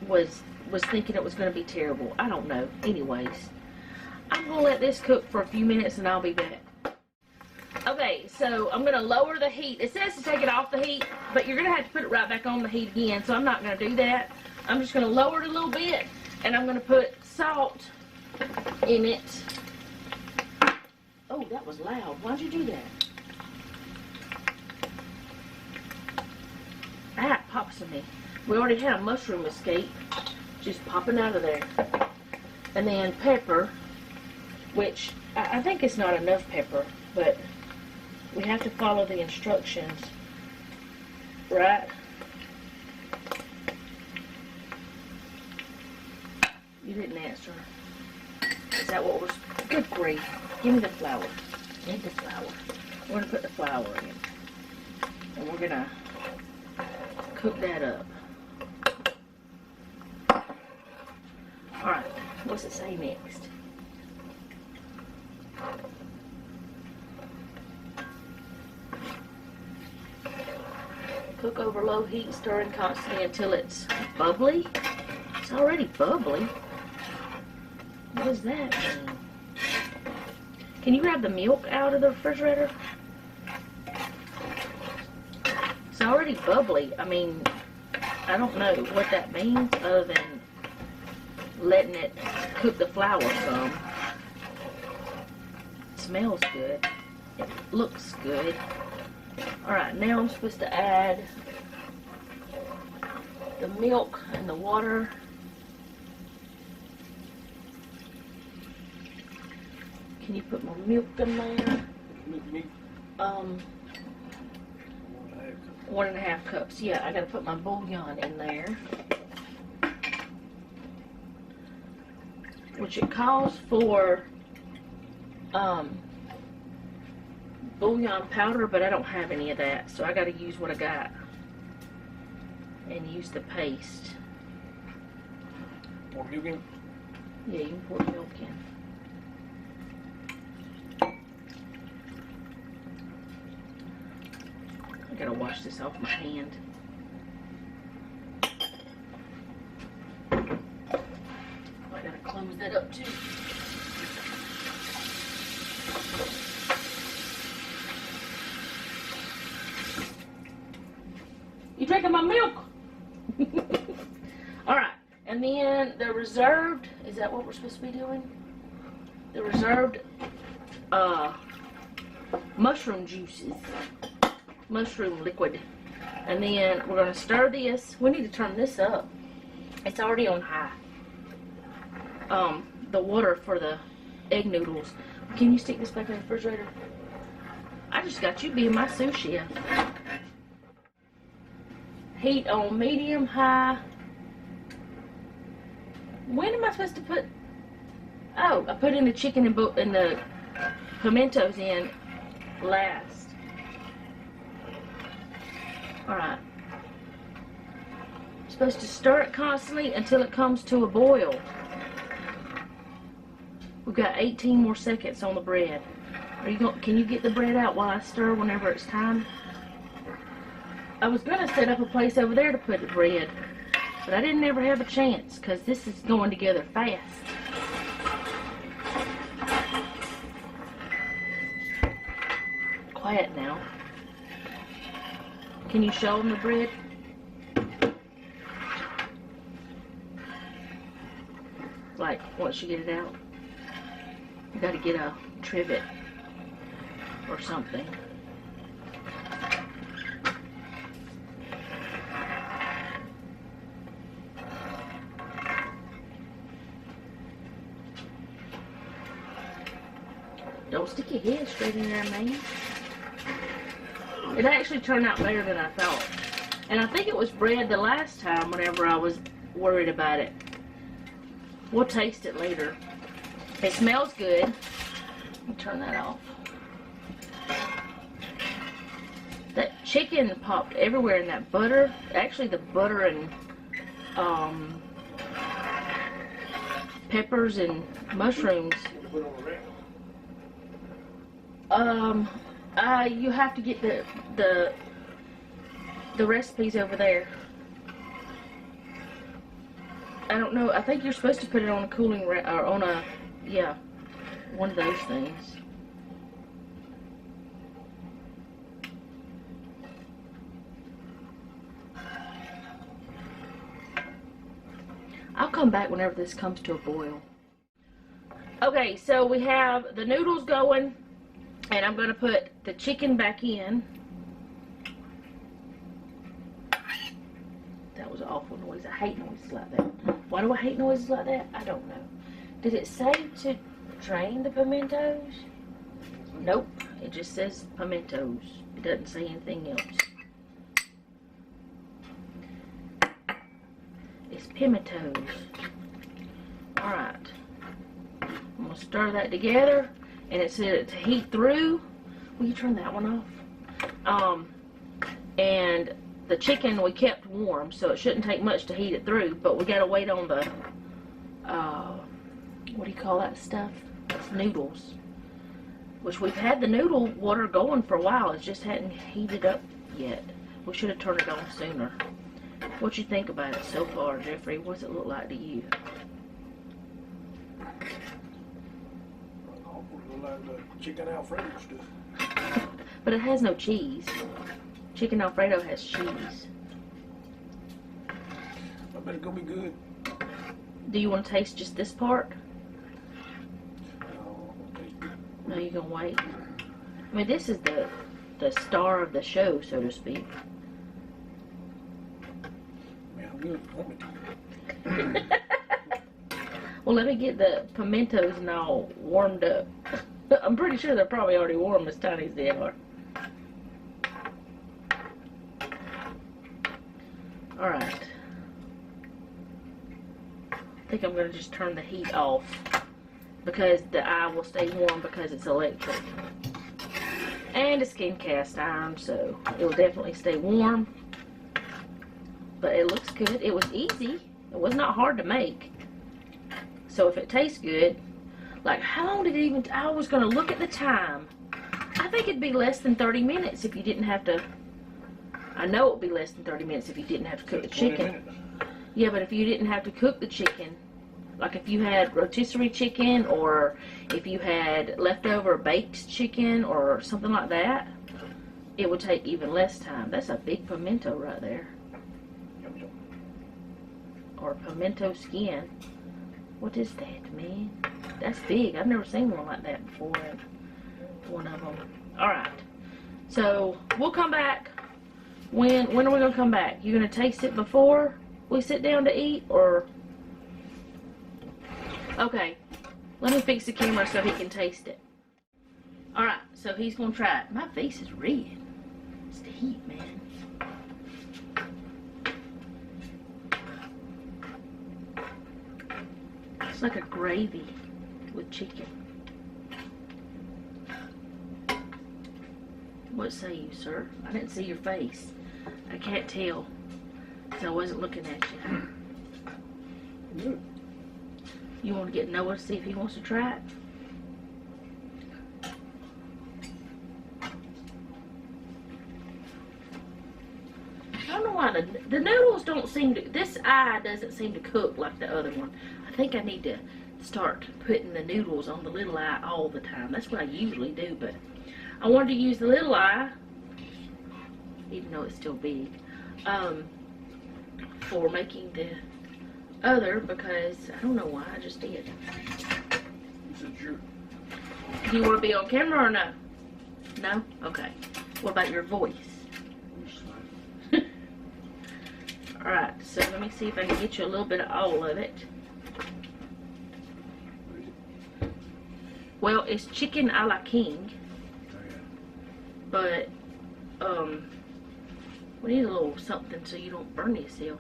was thinking it was going to be terrible? I don't know. Anyways, I'm going to let this cook for a few minutes and I'll be back. Okay, so I'm going to lower the heat. It says to take it off the heat, but you're going to have to put it right back on the heat again, so I'm not going to do that. I'm just going to lower it a little bit, and I'm going to put salt in it. Oh, that was loud. Why'd you do that? Ah, it pops in me. We already had a mushroom escape, just popping out of there. And then pepper, which I think it's not enough pepper, but we have to follow the instructions, right? You didn't answer. Is that what we're... Good grief. Give me the flour. I need the flour. We're going to put the flour in. And we're going to cook that up. Alright. What's it say next? Cook over low heat, stirring constantly until it's bubbly. It's already bubbly. What does that mean? Can you grab the milk out of the refrigerator? It's already bubbly. I mean, I don't know what that means other than letting it cook the flour some. It smells good. It looks good. Alright, now I'm supposed to add the milk and the water. Can you put more milk in there? 1.5 cups. Yeah, I gotta put my bouillon in there. Which it calls for bouillon powder, but I don't have any of that, so I gotta use what I got and use the paste. More milk in? Yeah, you can pour milk in. I gotta wash this off my hand. I gotta close that up too. You drinking my milk? Alright, and then the reserved, is that what we're supposed to be doing? The reserved mushroom juices. Mushroom liquid. And then we're going to stir this. We need to turn this up. It's already on high. The water for the egg noodles. Can you stick this back in the refrigerator? I just got you being my sous chef. Heat on medium high. When am I supposed to put... Oh, I put in the chicken and the pimentos in last. Alright. Supposed to stir it constantly until it comes to a boil. We've got 18 more seconds on the bread. Can you get the bread out while I stir whenever it's time? I was gonna set up a place over there to put the bread, but I didn't ever have a chance because this is going together fast. Quiet now. Can you show them the bread? Like, once you get it out, you gotta get a trivet or something. Don't stick your head straight in there, man. It actually turned out better than I thought. And I think it was bread the last time whenever I was worried about it. We'll taste it later. It smells good. Let me turn that off. That chicken popped everywhere in that butter. Actually, the butter and peppers and mushrooms. Put on the rack. You have to get the recipes over there. I don't know. I think you're supposed to put it on a cooling rack or on a, yeah, one of those things. I'll come back whenever this comes to a boil. Okay, so we have the noodles going, and I'm going to put the chicken back in. That was an awful noise. I hate noises like that. Why do I hate noises like that? I don't know. Did it say to drain the pimentos? Nope. It just says pimentos. It doesn't say anything else. It's pimentos. Alright. I'm going to stir that together. And it said to heat through. Will you turn that one off? And the chicken we kept warm, so it shouldn't take much to heat it through. But we got to wait on the, what do you call that stuff? It's noodles. Which we've had the noodle water going for a while. It just hadn't heated up yet. We should have turned it on sooner. What you think about it so far, Jeffrey? What's it look like to you? Like the chicken Alfredo stuff. But it has no cheese. Chicken Alfredo has cheese. I bet it's gonna be good. Do you want to taste just this part? No, No, you're gonna wait. I mean, this is the star of the show, so to speak. man, I'm good. Want me to. Well, let me get the pimentos and all warmed up. I'm pretty sure they're probably already warm, as tiny as they are. Alright. I think I'm going to just turn the heat off because the eye will stay warm because it's electric. And it's skin cast iron, so it will definitely stay warm. But it looks good. It was easy. It was not hard to make. So if it tastes good, like how long did it even, I was going to look at the time. I think it'd be less than 30 minutes if you didn't have to, I know it would be less than 30 minutes if you didn't have to cook the chicken. Yeah, but if you didn't have to cook the chicken, like if you had rotisserie chicken or if you had leftover baked chicken or something like that, it would take even less time. That's a big pimento right there. Yum, yum. Or pimento skin. What is that, man? That's big. I've never seen one like that before. One of them. Alright. So, we'll come back. When are we going to come back? You going to taste it before we sit down to eat? Or... Okay. Let me fix the camera so he can taste it. Alright. So, he's going to try it. My face is red. It's the heat, man. It's like a gravy with chicken. What say you, sir? I didn't see your face. I can't tell, because I wasn't looking at you. Good. You want to get Noah to see if he wants to try it? why the noodles don't seem to, this eye doesn't seem to cook like the other one. I think I need to start putting the noodles on the little eye all the time. That's what I usually do, but I wanted to use the little eye, even though it's still big, for making the other, because I don't know why, I just did. Do you want to be on camera or no? No? Okay. What about your voice? Alright, so let me see if I can get you a little bit of all of it. Well, it's chicken a la king. But, we need a little something so you don't burn yourself.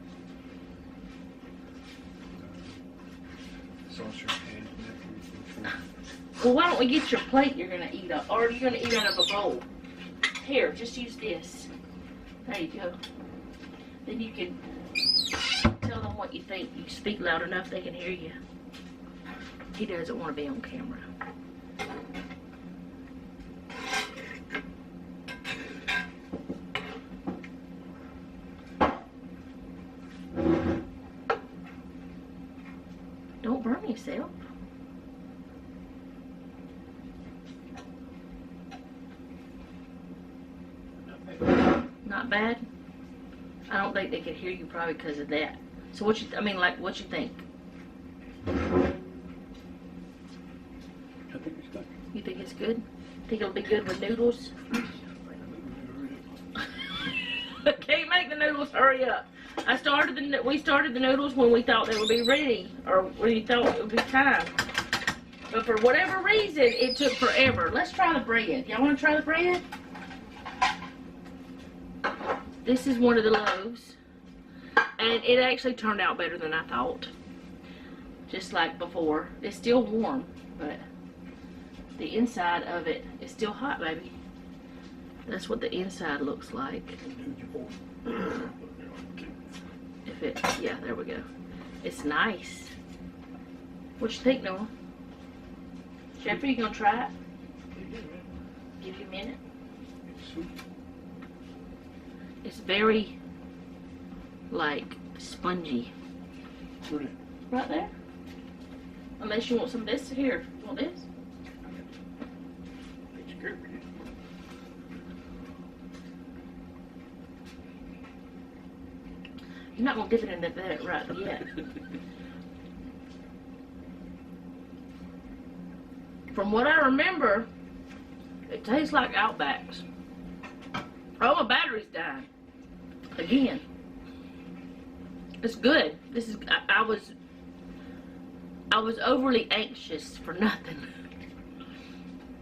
Well, why don't we get your plate you're going to eat up? Or are you going to eat out of a bowl? Here, just use this. There you go. Then you can tell them what you think. You speak loud enough they can hear you. He doesn't want to be on camera. Don't burn yourself. Not bad. I don't think they could hear you probably because of that. So what you, I mean, like, what you think? I think it's good. You think it's good? Think it'll be good with noodles? Can't make the noodles, hurry up. We started the noodles when we thought they would be ready, or we thought it would be time. But for whatever reason, it took forever. Let's try the bread. Y'all want to try the bread? This is one of the loaves, and it actually turned out better than I thought. Just like before. It's still warm, but the inside of it is still hot, baby. That's what the inside looks like. If it, yeah, there we go. It's nice. What you think, Noah? Jeffrey, you gonna try it? Give you a minute. It's very, like, spongy. Right there? Unless you want some of this here. You want this? You're not gonna dip it in that right yet. From what I remember, it tastes like Outbacks. Oh, my battery's dying. Again. It's good. This is, I was overly anxious for nothing.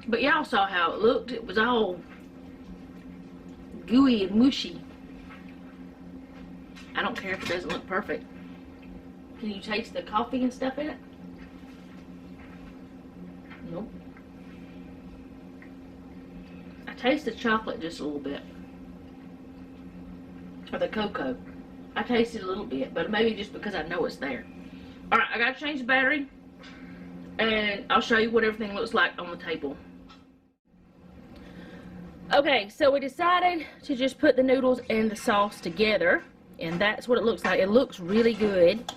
But y'all saw how it looked. It was all gooey and mushy. I don't care if it doesn't look perfect. Can you taste the coffee and stuff in it? Nope. I taste the chocolate just a little bit. Or the cocoa. I tasted a little bit, but maybe just because I know it's there. Alright, I gotta change the battery. And I'll show you what everything looks like on the table. Okay, so we decided to just put the noodles and the sauce together. And that's what it looks like. It looks really good.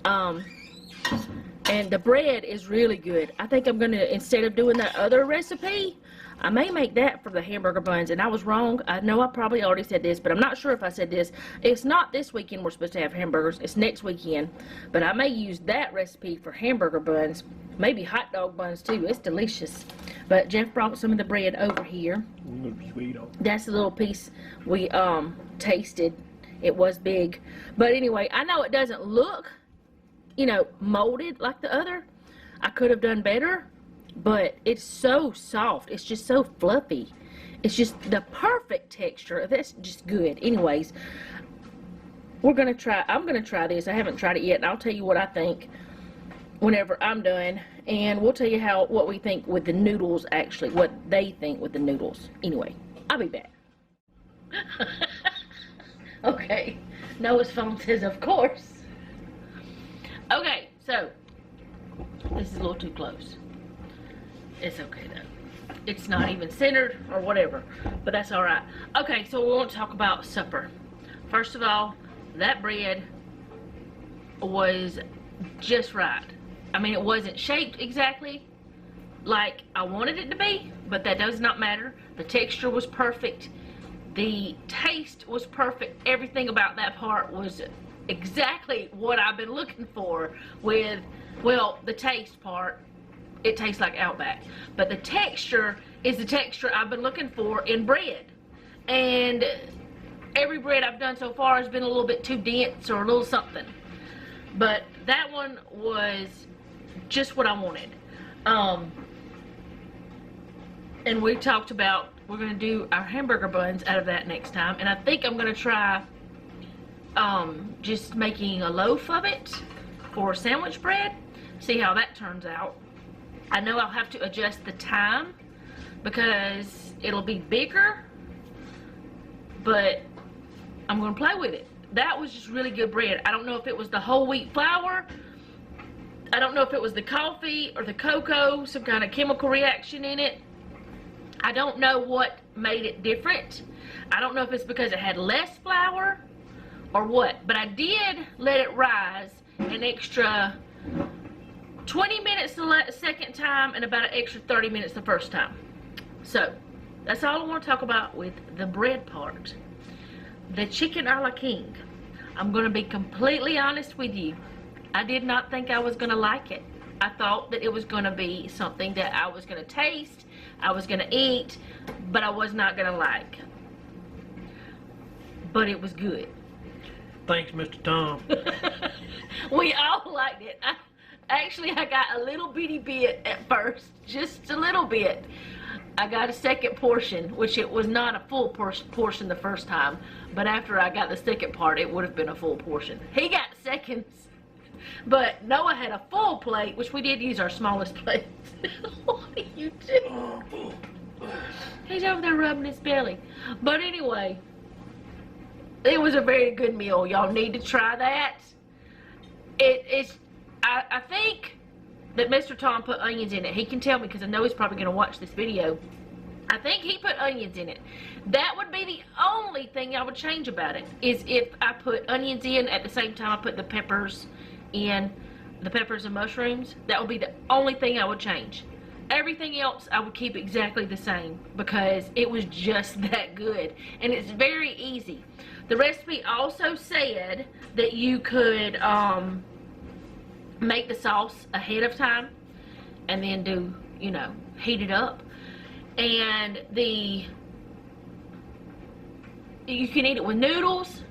And the bread is really good. I think I'm gonna, instead of doing that other recipe, I may make that for the hamburger buns. And I was wrong. I know I probably already said this, but I'm not sure if I said this. It's not this weekend we're supposed to have hamburgers. It's next weekend. But I may use that recipe for hamburger buns. Maybe hot dog buns too. It's delicious. But Jeff brought some of the bread over here. That's the little piece we tasted. It was big. But anyway, I know it doesn't look, you know, molded like the other. I could have done better, but it's so soft. It's just so fluffy. It's just the perfect texture. That's just good. Anyways, I'm gonna try this. I haven't tried it yet, and I'll tell you what I think whenever I'm done, and we'll tell you what we think with the noodles, actually, what they think with the noodles. Anyway, I'll be back. Okay, Noah's phone says, of course. Okay, so, this is a little too close. It's okay, though. It's not even centered or whatever, but that's all right. Okay, so we want to talk about supper. First of all, that bread was just right. I mean, it wasn't shaped exactly like I wanted it to be, but that does not matter. The texture was perfect. The taste was perfect. Everything about that part was exactly what I've been looking for with, well, the taste part, it tastes like Outback. But the texture is the texture I've been looking for in bread. And every bread I've done so far has been a little bit too dense or a little something. But that one was just what I wanted. And we talked about we're going to do our hamburger buns out of that next time. And I think I'm going to try just making a loaf of it for sandwich bread. See how that turns out. I know I'll have to adjust the time because it'll be bigger, but I'm going to play with it. That was just really good bread. I don't know if it was the whole wheat flour. I don't know if it was the coffee or the cocoa, some kind of chemical reaction in it. I don't know what made it different. I don't know if it's because it had less flour or what, but I did let it rise an extra 20 minutes the second time and about an extra 30 minutes the first time. So that's all I want to talk about with the bread part. The chicken a la king. I'm going to be completely honest with you. I did not think I was going to like it. I thought that it was going to be something that I was going to taste, I was going to eat, but I was not going to like. But it was good. Thanks, Mr. Tom. We all liked it. Actually, I got a little bitty bit at first, just a little bit. I got a second portion, which it was not a full portion the first time, but after I got the second part, it would have been a full portion. He got seconds, but Noah had a full plate, which we did use our smallest plate. What are you doing? He's over there rubbing his belly. But anyway, it was a very good meal. Y'all need to try that. I think that Mr. Tom put onions in it. He can tell me because I know he's probably going to watch this video. I think he put onions in it. That would be the only thing I would change about it, is if I put onions in at the same time I put the peppers in, the peppers and mushrooms. That would be the only thing I would change. Everything else I would keep exactly the same because it was just that good. And it's very easy. The recipe also said that you could make the sauce ahead of time and then do, you know, heat it up. And you can eat it with noodles.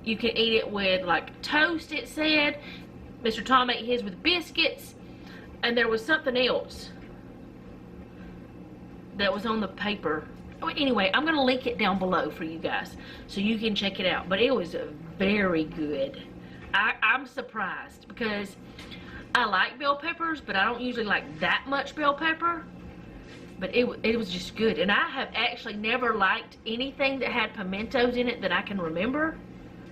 You can eat it with like toast, it said. Mr. Tom ate his with biscuits. And there was something else that was on the paper. Oh, anyway, I'm going to link it down below for you guys so you can check it out. But it was very good. I'm surprised because I like bell peppers, but I don't usually like that much bell pepper. But it was just good. And I have actually never liked anything that had pimentos in it that I can remember.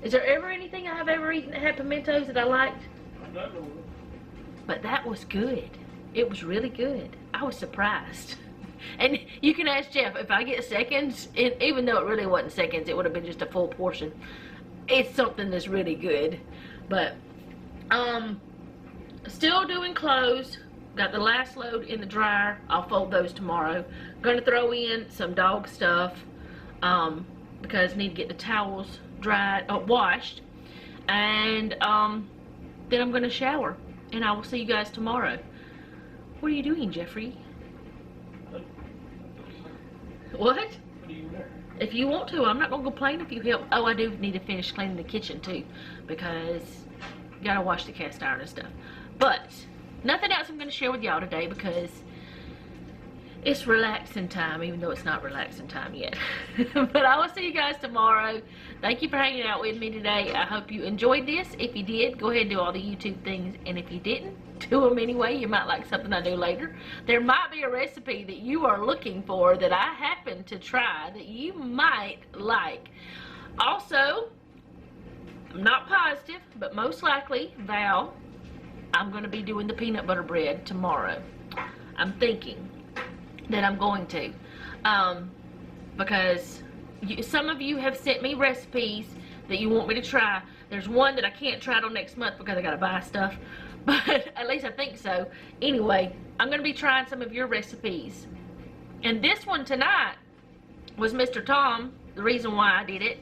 Is there ever anything I have ever eaten that had pimentos that I liked? But that was good. It was really good. I was surprised. And you can ask Jeff, if I get seconds, even though it really wasn't seconds, it would have been just a full portion. It's something that's really good. But, still doing clothes. Got the last load in the dryer. I'll fold those tomorrow. Gonna throw in some dog stuff, because I need to get the towels dried, washed. And, then I'm gonna shower. And I will see you guys tomorrow. What are you doing, Jeffrey? What? If you want to, I'm not gonna complain if you help. Oh, I do need to finish cleaning the kitchen too, because you gotta wash the cast iron and stuff. But nothing else I'm gonna share with y'all today because it's relaxing time, even though it's not relaxing time yet. But I will see you guys tomorrow. Thank you for hanging out with me today. I hope you enjoyed this. If you did, go ahead and do all the YouTube things. And if you didn't, do them anyway. You might like something I do later. There might be a recipe that you are looking for that I happen to try that you might like. Also, I'm not positive, but most likely, Val, I'm going to be doing the peanut butter bread tomorrow. I'm thinking that I'm going to, because some of you have sent me recipes that you want me to try. There's one that I can't try till next month because I gotta buy stuff, but at least I think so. Anyway, I'm gonna be trying some of your recipes. And this one tonight was Mr. Tom, the reason why I did it.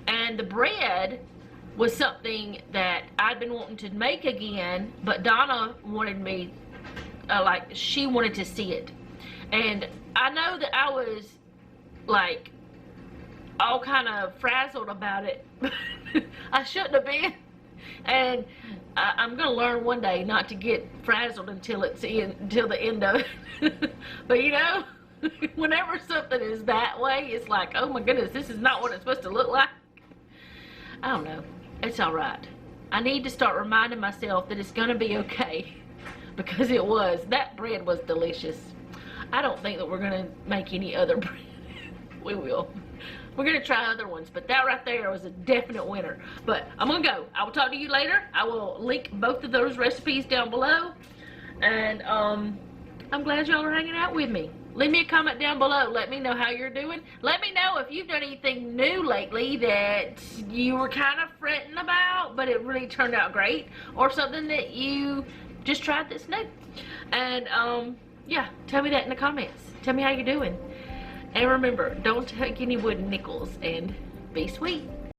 And the bread was something that I'd been wanting to make again, but Donna wanted me, she wanted to see it. And I know that I was like all kind of frazzled about it. I shouldn't have been. And I'm gonna learn one day not to get frazzled until the end of it. But you know, whenever something is that way, it's like, oh my goodness, this is not what it's supposed to look like. I don't know. It's all right. I need to start reminding myself that it's gonna be okay, because it was. That bread was delicious. I don't think that we're gonna make any other bread. We will. We're gonna try other ones, but that right there was a definite winner. But I'm gonna go. I will talk to you later. I will link both of those recipes down below. And I'm glad y'all are hanging out with me. Leave me a comment down below. Let me know how you're doing. Let me know if you've done anything new lately that you were kind of fretting about, but it really turned out great. Or something that you just tried that's new. And yeah, tell me that in the comments. Tell me how you're doing. And remember, don't take any wooden nickels, and be sweet.